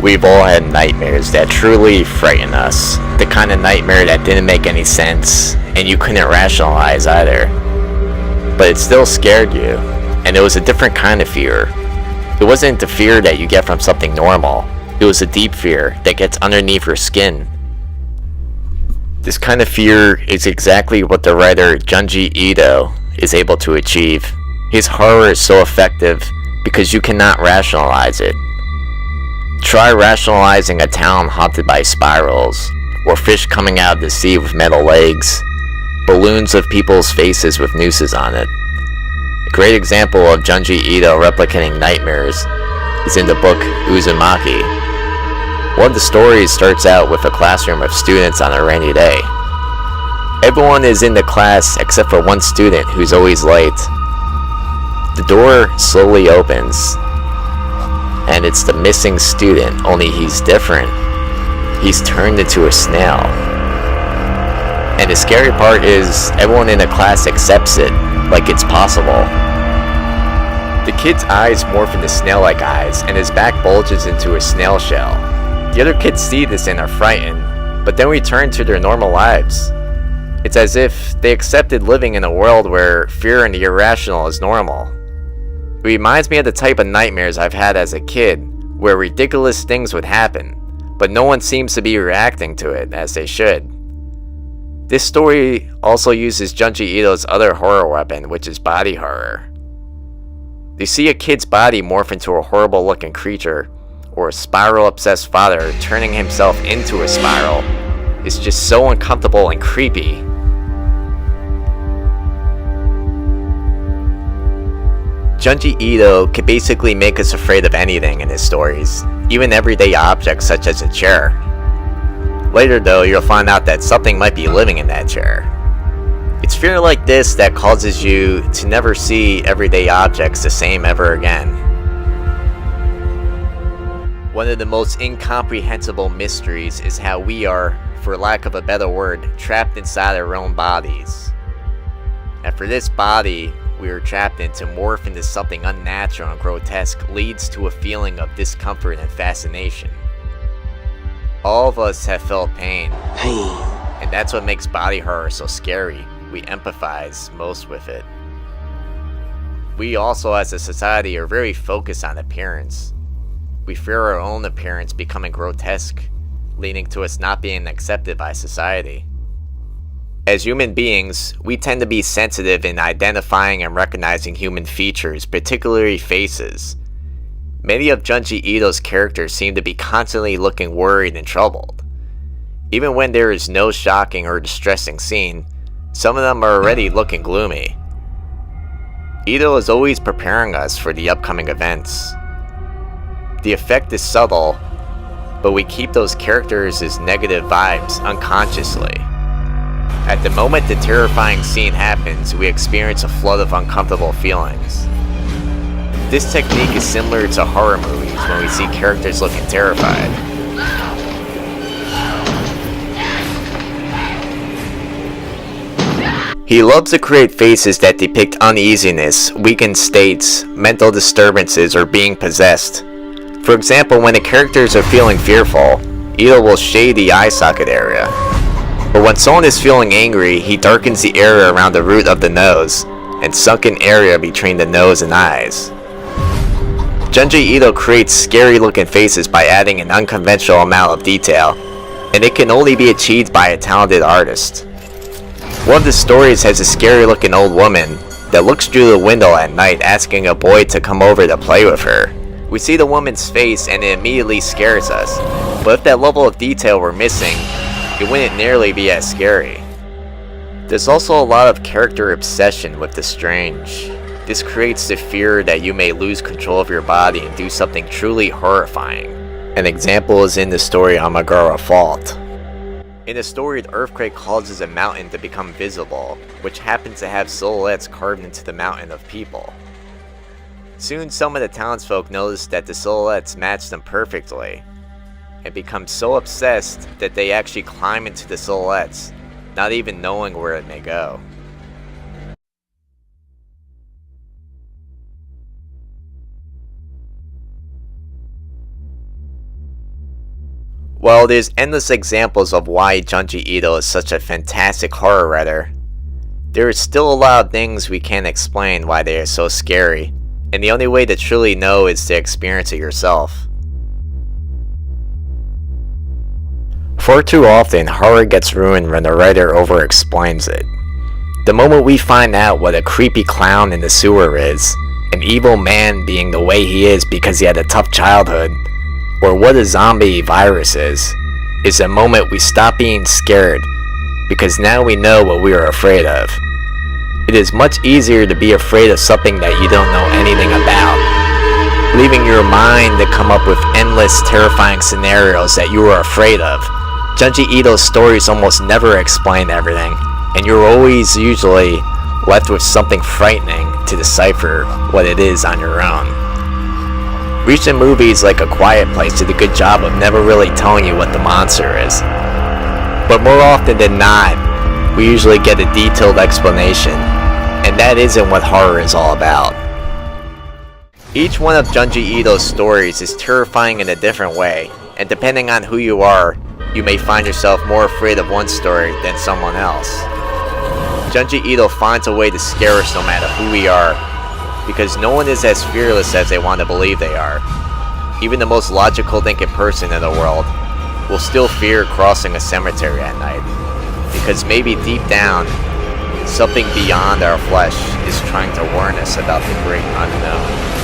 We've all had nightmares that truly frighten us. The kind of nightmare that didn't make any sense, and you couldn't rationalize either. But it still scared you, and it was a different kind of fear. It wasn't the fear that you get from something normal. It was a deep fear that gets underneath your skin. This kind of fear is exactly what the writer Junji Ito is able to achieve. His horror is so effective because you cannot rationalize it. Try rationalizing a town haunted by spirals, or fish coming out of the sea with metal legs, balloons of people's faces with nooses on it. A great example of Junji Ito replicating nightmares is in the book Uzumaki. One of the stories starts out with a classroom of students on a rainy day. Everyone is in the class except for one student who's always late. The door slowly opens, and it's the missing student, only he's different. He's turned into a snail. And the scary part is, everyone in the class accepts it, like it's possible. The kid's eyes morph into snail-like eyes, and his back bulges into a snail shell. The other kids see this and are frightened, but then return to their normal lives. It's as if they accepted living in a world where fear and the irrational is normal. It reminds me of the type of nightmares I've had as a kid, where ridiculous things would happen, but no one seems to be reacting to it as they should. This story also uses Junji Ito's other horror weapon, which is body horror. You see a kid's body morph into a horrible looking creature, or a spiral-obsessed father turning himself into a spiral. It's just so uncomfortable and creepy. Junji Ito could basically make us afraid of anything in his stories, even everyday objects such as a chair. Later though, you'll find out that something might be living in that chair. It's fear like this that causes you to never see everyday objects the same ever again. One of the most incomprehensible mysteries is how we are, for lack of a better word, trapped inside our own bodies. And for this body we are trapped in to morph into something unnatural and grotesque leads to a feeling of discomfort and fascination. All of us have felt pain, and that's what makes body horror so scary. We empathize most with it. We also as a society are very focused on appearance. We fear our own appearance becoming grotesque, leading to us not being accepted by society. As human beings, we tend to be sensitive in identifying and recognizing human features, particularly faces. Many of Junji Ito's characters seem to be constantly looking worried and troubled. Even when there is no shocking or distressing scene, some of them are already looking gloomy. Ito is always preparing us for the upcoming events. The effect is subtle, but we keep those characters as negative vibes unconsciously. At the moment the terrifying scene happens, we experience a flood of uncomfortable feelings. This technique is similar to horror movies when we see characters looking terrified. He loves to create faces that depict uneasiness, weakened states, mental disturbances, or being possessed. For example, when the characters are feeling fearful, Ito will shade the eye socket area. But when someone is feeling angry, he darkens the area around the root of the nose, and sunken area between the nose and eyes. Junji Ito creates scary looking faces by adding an unconventional amount of detail, and it can only be achieved by a talented artist. One of the stories has a scary looking old woman that looks through the window at night asking a boy to come over to play with her. We see the woman's face and it immediately scares us, but if that level of detail were missing, it wouldn't nearly be as scary. There's also a lot of character obsession with the strange. This creates the fear that you may lose control of your body and do something truly horrifying. An example is in the story Amagara Fault. In the story, the earthquake causes a mountain to become visible, which happens to have silhouettes carved into the mountain of people. Soon some of the townsfolk notice that the silhouettes match them perfectly, and become so obsessed that they actually climb into the silhouettes, not even knowing where it may go. While there's endless examples of why Junji Ito is such a fantastic horror writer, there is still a lot of things we can't explain why they are so scary, and the only way to truly know is to experience it yourself. Far too often, horror gets ruined when the writer over-explains it. The moment we find out what a creepy clown in the sewer is, an evil man being the way he is because he had a tough childhood, or what a zombie virus is the moment we stop being scared, because now we know what we are afraid of. It is much easier to be afraid of something that you don't know anything about, leaving your mind to come up with endless terrifying scenarios that you are afraid of. Junji Ito's stories almost never explain everything, and you're always usually left with something frightening to decipher what it is on your own. Recent movies like A Quiet Place did a good job of never really telling you what the monster is. But more often than not, we usually get a detailed explanation, and that isn't what horror is all about. Each one of Junji Ito's stories is terrifying in a different way, and depending on who you are, you may find yourself more afraid of one story than someone else. Junji Ito finds a way to scare us no matter who we are, because no one is as fearless as they want to believe they are. Even the most logical thinking person in the world will still fear crossing a cemetery at night, because maybe deep down, something beyond our flesh is trying to warn us about the great unknown.